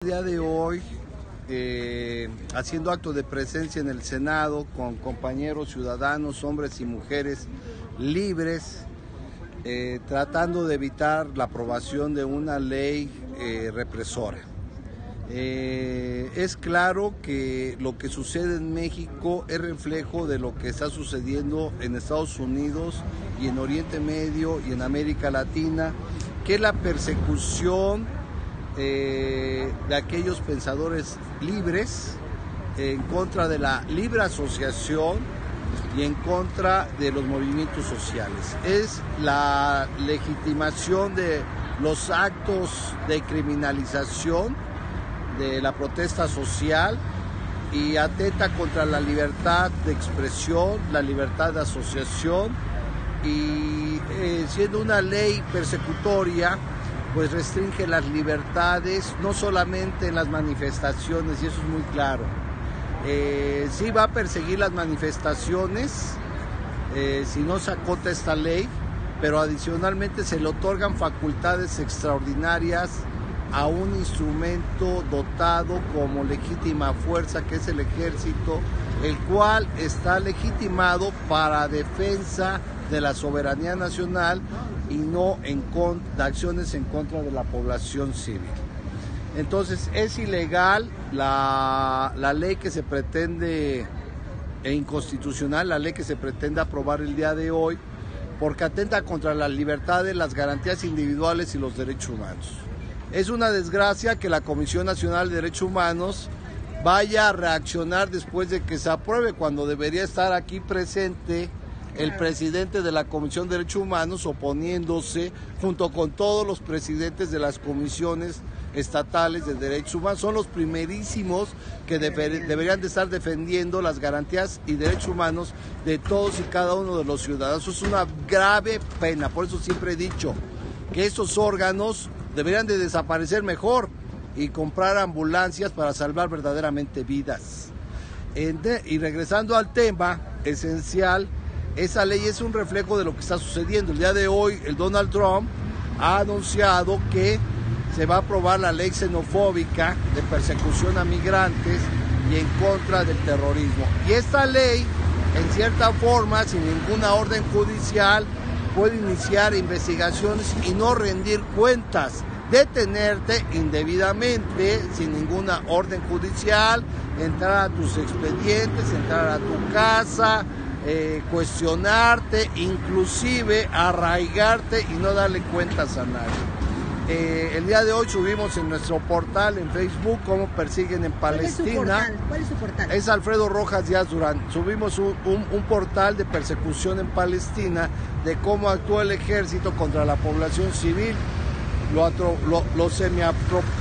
El día de hoy, haciendo acto de presencia en el Senado con compañeros ciudadanos, hombres y mujeres libres, tratando de evitar la aprobación de una ley represora. Es claro que lo que sucede en México es reflejo de lo que está sucediendo en Estados Unidos y en Oriente Medio y en América Latina, que es la persecución de aquellos pensadores libres, en contra de la libre asociación y en contra de los movimientos sociales. Es la legitimación de los actos de criminalización de la protesta social y atenta contra la libertad de expresión, la libertad de asociación, y siendo una ley persecutoria, pues restringe las libertades, no solamente en las manifestaciones, y eso es muy claro. Sí va a perseguir las manifestaciones si no se acota esta ley, pero adicionalmente se le otorgan facultades extraordinarias a un instrumento dotado como legítima fuerza, que es el ejército, el cual está legitimado para defensa de la soberanía nacional y no de acciones en contra de la población civil. Entonces es ilegal la ley que se pretende, e inconstitucional, la ley que se pretende aprobar el día de hoy, porque atenta contra las libertades, las garantías individuales y los derechos humanos. Es una desgracia que la Comisión Nacional de Derechos Humanos vaya a reaccionar después de que se apruebe, cuando debería estar aquí presente el presidente de la Comisión de Derechos Humanos, oponiéndose junto con todos los presidentes de las comisiones estatales de derechos humanos. Son los primerísimos que deberían de estar defendiendo las garantías y derechos humanos de todos y cada uno de los ciudadanos. Eso es una grave pena. Por eso siempre he dicho que estos órganos deberían de desaparecer mejor y comprar ambulancias para salvar verdaderamente vidas. Y regresando al tema esencial, esa ley es un reflejo de lo que está sucediendo. El día de hoy, el Donald Trump ha anunciado que se va a aprobar la ley xenofóbica de persecución a migrantes y en contra del terrorismo. Y esta ley, en cierta forma, sin ninguna orden judicial, puede iniciar investigaciones y no rendir cuentas, detenerte indebidamente sin ninguna orden judicial, entrar a tus expedientes, entrar a tu casa, cuestionarte, inclusive arraigarte y no darle cuentas a nadie. El día de hoy subimos en nuestro portal en Facebook cómo persiguen en Palestina. ¿Cuál es su portal? Es Alfredo Rojas Díaz Durán. Subimos un portal de persecución en Palestina, de cómo actúa el ejército contra la población civil.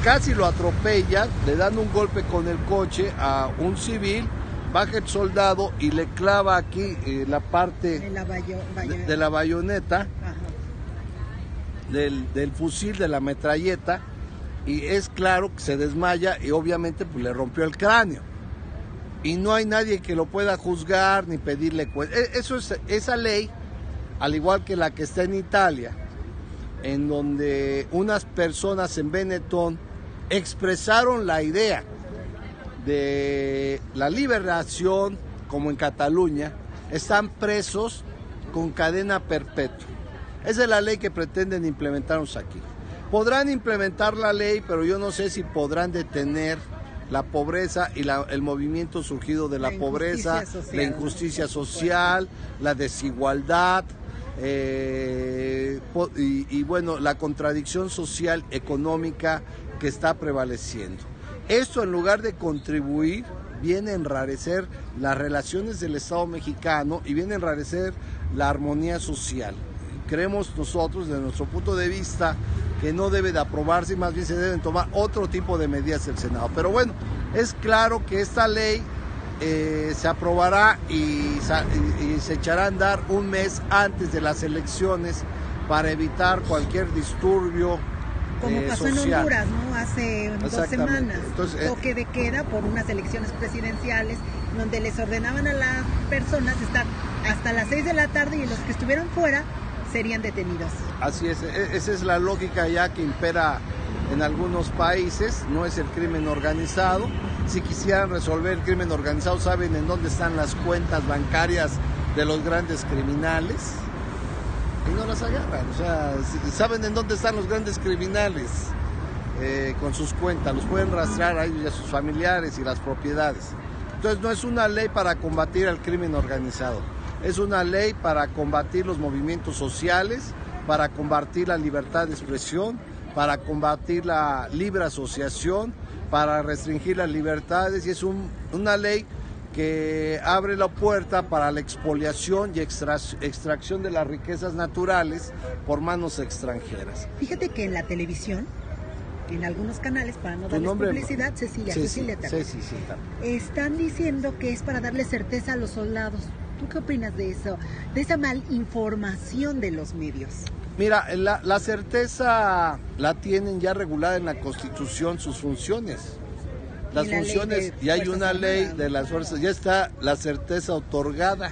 Casi lo atropella, le dan un golpe con el coche a un civil, baja el soldado y le clava aquí la parte de la bayoneta, del fusil, de la metralleta, y es claro que se desmaya y obviamente pues le rompió el cráneo. Y no hay nadie que lo pueda juzgar ni pedirle cuentas. Esa ley, al igual que la que está en Italia, en donde unas personas en Benetton expresaron la idea de la liberación, como en Cataluña, están presos con cadena perpetua. Esa es la ley que pretenden implementarnos aquí. Podrán implementar la ley, pero yo no sé si podrán detener la pobreza y el movimiento surgido de la pobreza, la injusticia social, la desigualdad, y bueno, la contradicción social, económica que está prevaleciendo. Esto, en lugar de contribuir, viene a enrarecer las relaciones del Estado mexicano y viene a enrarecer la armonía social. Creemos nosotros, desde nuestro punto de vista, que no debe de aprobarse y más bien se deben tomar otro tipo de medidas del Senado. Pero bueno, es claro que esta ley se aprobará y se echará a andar un mes antes de las elecciones para evitar cualquier disturbio como pasó social. En Honduras, ¿no? Hace 2 semanas. Entonces, toque de queda por unas elecciones presidenciales donde les ordenaban a las personas estar hasta las 6 de la tarde y los que estuvieron fuera serían detenidos. Así es, esa es la lógica ya que impera en algunos países, no es el crimen organizado. Si quisieran resolver el crimen organizado, saben en dónde están las cuentas bancarias de los grandes criminales y no las agarran. O sea, saben en dónde están los grandes criminales con sus cuentas, los pueden rastrear a ellos y a sus familiares y las propiedades. Entonces no es una ley para combatir el crimen organizado, es una ley para combatir los movimientos sociales, para combatir la libertad de expresión, para combatir la libre asociación, para restringir las libertades, y es una ley que abre la puerta para la expoliación y extracción de las riquezas naturales por manos extranjeras. Fíjate que en la televisión, en algunos canales, para no darles publicidad, Cecilia también, están diciendo que es para darle certeza a los soldados. ¿Tú qué opinas de eso? De esa malinformación de los medios. Mira, la certeza la tienen ya regulada en la Constitución sus funciones. Las funciones, y hay una ley de las fuerzas, ya está la certeza otorgada.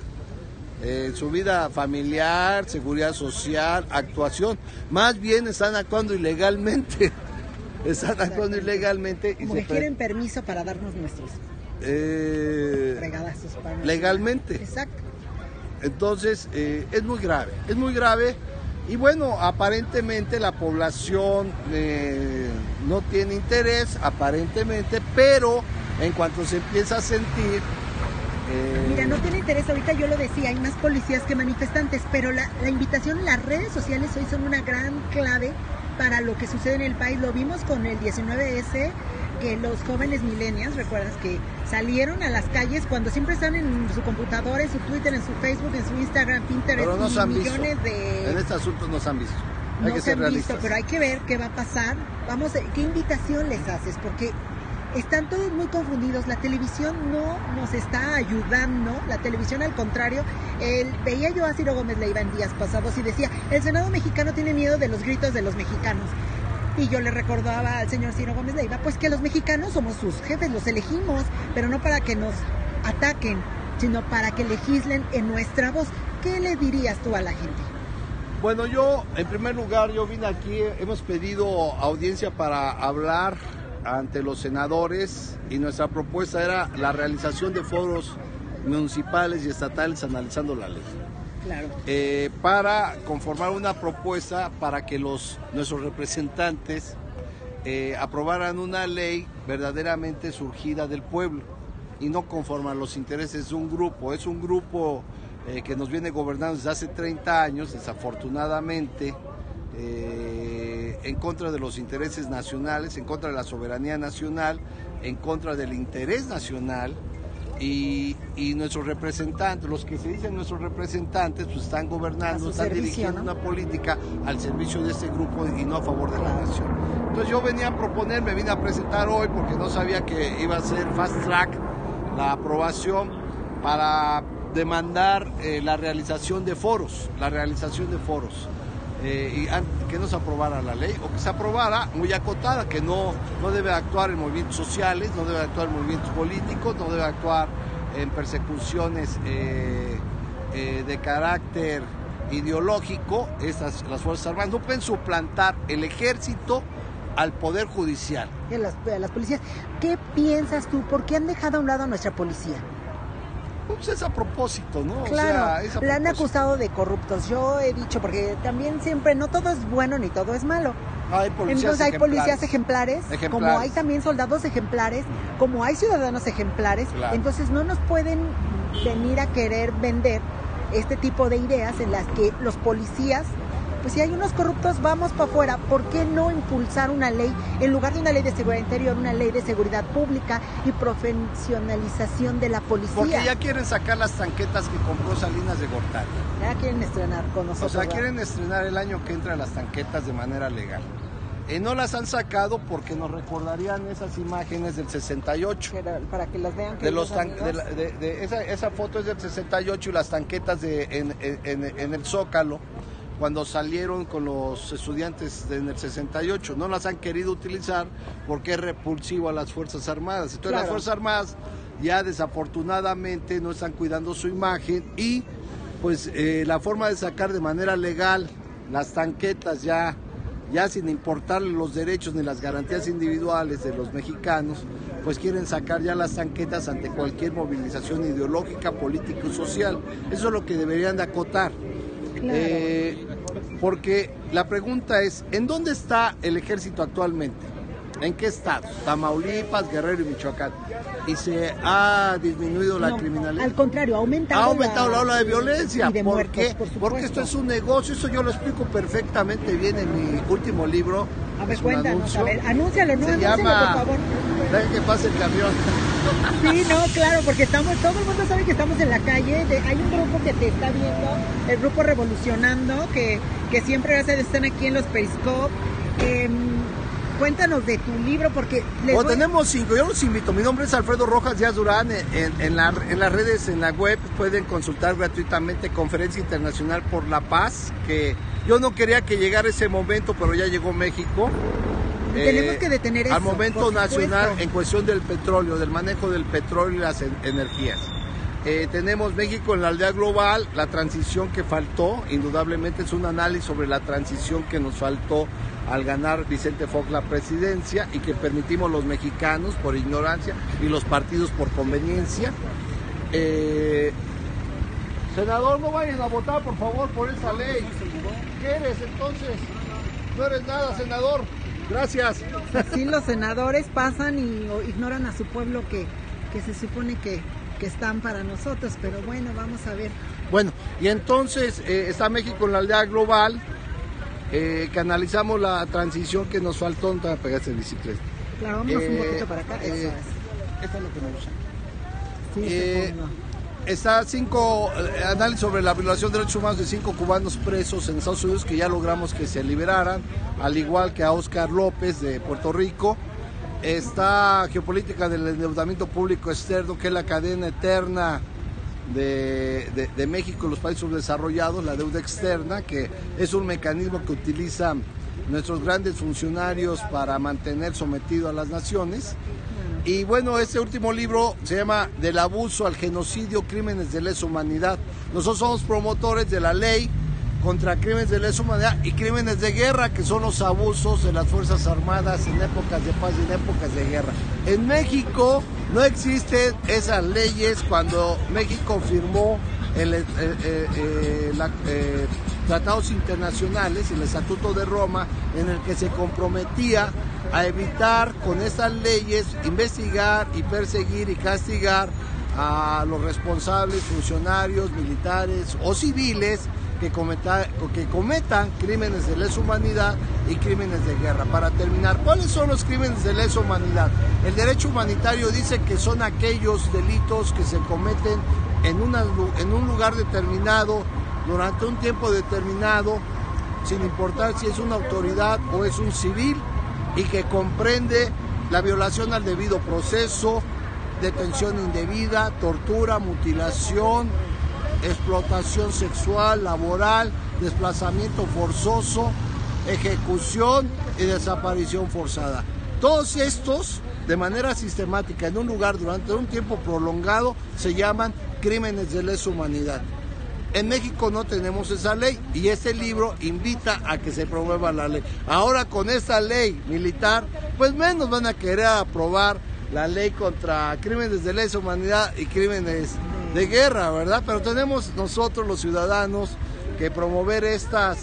Su vida familiar, seguridad social, actuación. Más bien están actuando ilegalmente. Están actuando ilegalmente. Como que quieren permiso para darnos nuestros fregadazos. Legalmente. Exacto. Entonces, es muy grave. Y bueno, aparentemente la población no tiene interés, aparentemente, pero en cuanto se empieza a sentir... Mira, no tiene interés, ahorita yo lo decía, hay más policías que manifestantes, pero la invitación, las redes sociales hoy son una gran clave para lo que sucede en el país. Lo vimos con el 19S, que los jóvenes millennials, recuerdas que salieron a las calles cuando siempre están en su computadora, en su Twitter, en su Facebook, en su Instagram, Pinterest, pero no y millones de... En este asunto no se han visto. Hay que ser realistas. Pero hay que ver qué va a pasar. Vamos, ¿qué invitación les haces? Porque están todos muy confundidos. La televisión no nos está ayudando. La televisión, al contrario. Veía yo a Ciro Gómez Leiva en días pasados y decía, el Senado mexicano tiene miedo de los gritos de los mexicanos. Y yo le recordaba al señor Ciro Gómez Leiva, pues que los mexicanos somos sus jefes, los elegimos, pero no para que nos ataquen, sino para que legislen en nuestra voz. ¿Qué le dirías tú a la gente? Bueno, yo, en primer lugar, yo vine aquí, hemos pedido audiencia para hablar ante los senadores y nuestra propuesta era la realización de foros municipales y estatales analizando la ley. Claro. Para conformar una propuesta para que nuestros representantes aprobaran una ley verdaderamente surgida del pueblo y no conforme a los intereses de un grupo. Es un grupo que nos viene gobernando desde hace 30 años, desafortunadamente, en contra de los intereses nacionales, en contra de la soberanía nacional, en contra del interés nacional. Y nuestros representantes, los que se dicen nuestros representantes, pues están gobernando, están dirigiendo una política al servicio de este grupo y no a favor de la nación. Entonces yo venía a proponer, me vine a presentar hoy porque no sabía que iba a ser fast track la aprobación para demandar la realización de foros, y que no se aprobara la ley, o que se aprobara muy acotada, que no debe actuar en movimientos sociales, no debe actuar en movimientos políticos, no debe actuar en persecuciones de carácter ideológico. Las Fuerzas Armadas no pueden suplantar el ejército al Poder Judicial. Y a las policías. ¿Qué piensas tú? ¿Por qué han dejado a un lado a nuestra policía? Pues es a propósito, ¿no? Claro, o sea, la han acusado de corruptos. Yo he dicho, porque también siempre, no todo es bueno ni todo es malo. Entonces hay policías ejemplares, como hay también soldados ejemplares, como hay ciudadanos ejemplares. Claro. Entonces no nos pueden venir a querer vender este tipo de ideas en las que los policías, pues si hay unos corruptos, vamos para afuera. ¿Por qué no impulsar una ley, en lugar de una ley de seguridad interior, una ley de seguridad pública y profesionalización de la policía? Porque ya quieren sacar las tanquetas que compró Salinas de Gortari. Ya quieren estrenar con nosotros. O sea, quieren estrenar el año que entra las tanquetas de manera legal. No las han sacado porque nos recordarían esas imágenes del 68. Para que las vean. Esa foto es del 68 y las tanquetas en el Zócalo, cuando salieron con los estudiantes en el 68. No las han querido utilizar porque es repulsivo a las Fuerzas Armadas. Entonces claro, las Fuerzas Armadas ya desafortunadamente no están cuidando su imagen y pues la forma de sacar de manera legal las tanquetas ya ya sin importar los derechos ni las garantías individuales de los mexicanos, pues quieren sacar ya las tanquetas ante cualquier movilización ideológica, política y social. Eso es lo que deberían de acotar. Claro. Porque la pregunta es, ¿en dónde está el ejército actualmente? ¿En qué estados? Tamaulipas, Guerrero y Michoacán. ¿Y se ha disminuido la criminalidad? Al contrario, ha aumentado la ola de violencia. Y de ¿Por muertos, qué? por supuesto. Porque esto es un negocio, eso yo lo explico perfectamente bien en mi último libro. A ver, Es un cuéntanos, anuncio. a ver, anúncialo, ¿no? Se Anúncialo, llama... por favor. Deja que pase el camión. Sí, no, claro, porque todo el mundo sabe que estamos en la calle, hay un grupo que te está viendo, el grupo Revolucionando, que siempre están aquí en los Periscope. Cuéntanos de tu libro, porque... Tenemos 5, yo los invito, mi nombre es Alfredo Rojas Díaz Durán, en las redes, en la web, pueden consultar gratuitamente Conferencia Internacional por la Paz, que yo no quería que llegara ese momento, pero ya llegó México. Tenemos que detener eso. Al momento nacional en cuestión del petróleo, del manejo del petróleo y las energías. Tenemos México en la aldea global, la transición que faltó, indudablemente es un análisis sobre la transición que nos faltó al ganar Vicente Fox la presidencia y que permitimos los mexicanos por ignorancia y los partidos por conveniencia. Senador, no vayan a votar por favor por esa ley. ¿Qué eres entonces? No eres nada, senador. Gracias. Así los senadores pasan y ignoran a su pueblo que se supone que están para nosotros, pero bueno, vamos a ver. Bueno, y entonces está México en la aldea global, que analizamos la transición que nos faltó. ¿Dónde me pegaste el bicicleta? Claro, vámonos un poquito para acá. Eso es. Esto es lo que me gusta. Sí, está 5 análisis sobre la violación de derechos humanos de 5 cubanos presos en Estados Unidos que ya logramos que se liberaran, al igual que a Oscar López de Puerto Rico. Está geopolítica del endeudamiento público externo, que es la cadena eterna de México y los países subdesarrollados, la deuda externa, que es un mecanismo que utilizan nuestros grandes funcionarios para mantener sometido a las naciones. Y bueno, este último libro se llama Del abuso al genocidio, crímenes de lesa humanidad. Nosotros somos promotores de la ley contra crímenes de lesa humanidad y crímenes de guerra, que son los abusos de las Fuerzas Armadas en épocas de paz y en épocas de guerra. En México no existen esas leyes. Cuando México firmó tratados internacionales, el Estatuto de Roma, en el que se comprometía a evitar con estas leyes investigar y perseguir y castigar a los responsables, funcionarios, militares o civiles que cometan crímenes de lesa humanidad y crímenes de guerra. Para terminar, ¿cuáles son los crímenes de lesa humanidad? El derecho humanitario dice que son aquellos delitos que se cometen en un lugar determinado, durante un tiempo determinado, sin importar si es una autoridad o es un civil, y que comprende la violación al debido proceso, detención indebida, tortura, mutilación, explotación sexual, laboral, desplazamiento forzoso, ejecución y desaparición forzada. Todos estos, de manera sistemática, en un lugar durante un tiempo prolongado, se llaman crímenes de lesa humanidad. En México no tenemos esa ley y este libro invita a que se promueva la ley. Ahora con esta ley militar, pues menos van a querer aprobar la ley contra crímenes de lesa humanidad y crímenes de guerra, ¿verdad? Pero tenemos nosotros los ciudadanos que promover esta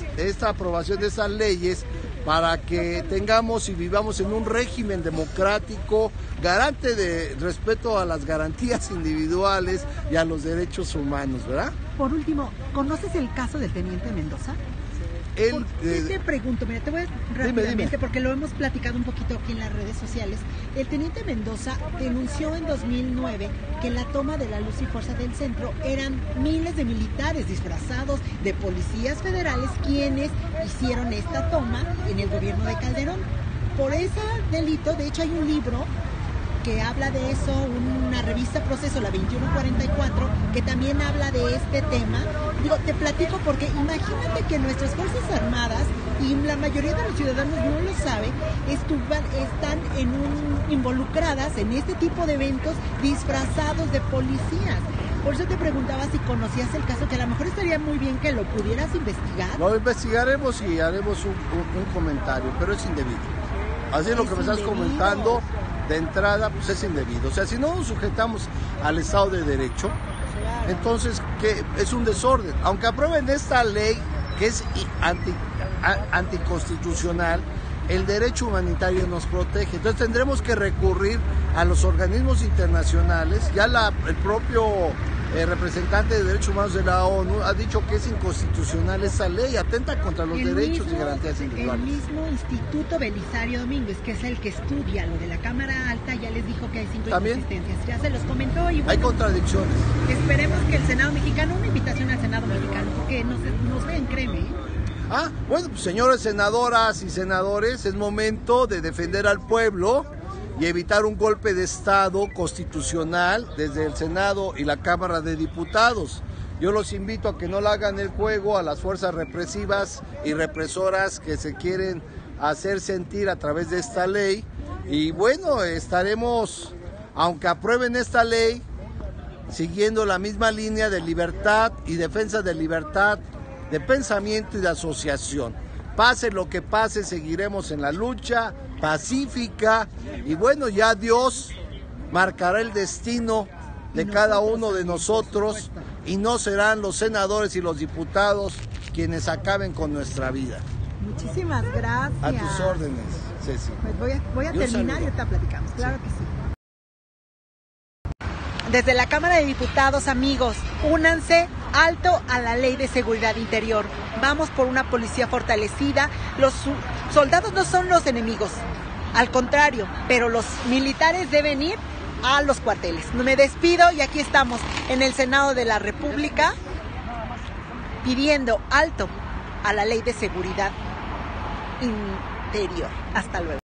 aprobación de esas leyes para que tengamos y vivamos en un régimen democrático, garante de respeto a las garantías individuales y a los derechos humanos, ¿verdad? Por último, ¿conoces el caso del teniente Mendoza? Te pregunto, mira, te voy rápidamente, dime. Porque lo hemos platicado un poquito aquí en las redes sociales. El teniente Mendoza denunció en 2009 que en la toma de la Luz y Fuerza del Centro eran miles de militares disfrazados de policías federales quienes hicieron esta toma en el gobierno de Calderón. Por ese delito, de hecho, hay un libro que habla de eso, una revista Proceso, la 2144, que también habla de este tema. Digo, te platico porque imagínate que nuestras Fuerzas Armadas, y la mayoría de los ciudadanos no lo sabe, están involucradas en este tipo de eventos disfrazados de policías. Por eso te preguntaba si conocías el caso, que a lo mejor estaría muy bien que lo pudieras investigar. Lo investigaremos y haremos un comentario, pero es indebido. Así es lo que me estás comentando de entrada, pues es indebido. O sea, si no nos sujetamos al Estado de Derecho, entonces ¿qué? Es un desorden. Aunque aprueben esta ley que es anticonstitucional, el derecho humanitario nos protege. Entonces tendremos que recurrir a los organismos internacionales. Ya el propio representante de derechos humanos de la ONU ha dicho que es inconstitucional esa ley, atenta contra los derechos y garantías individuales. El mismo Instituto Belisario Domínguez, que es el que estudia lo de la Cámara Alta, ya les dijo que hay 5 inconsistencias. Ya se los comentó. Y bueno, hay contradicciones. Esperemos que el Senado mexicano, una invitación al Senado mexicano, porque nos ven, créeme. Bueno, pues, señores senadoras y senadores, es momento de defender al pueblo y evitar un golpe de Estado constitucional desde el Senado y la Cámara de Diputados. Yo los invito a que no le hagan el juego a las fuerzas represivas y represoras que se quieren hacer sentir a través de esta ley. Y bueno, estaremos, aunque aprueben esta ley, siguiendo la misma línea de libertad y defensa de libertad de pensamiento y de asociación. Pase lo que pase, seguiremos en la lucha pacífica y bueno, ya Dios marcará el destino de cada uno de nosotros y no serán los senadores y los diputados quienes acaben con nuestra vida. Muchísimas gracias. A tus órdenes, Ceci. Pues voy a terminar y ahorita platicamos. Claro que sí. Desde la Cámara de Diputados, amigos, únanse alto a la Ley de Seguridad Interior. Vamos por una policía fortalecida. Los soldados no son los enemigos, al contrario, pero los militares deben ir a los cuarteles. Me despido y aquí estamos en el Senado de la República pidiendo alto a la Ley de Seguridad Interior. Hasta luego.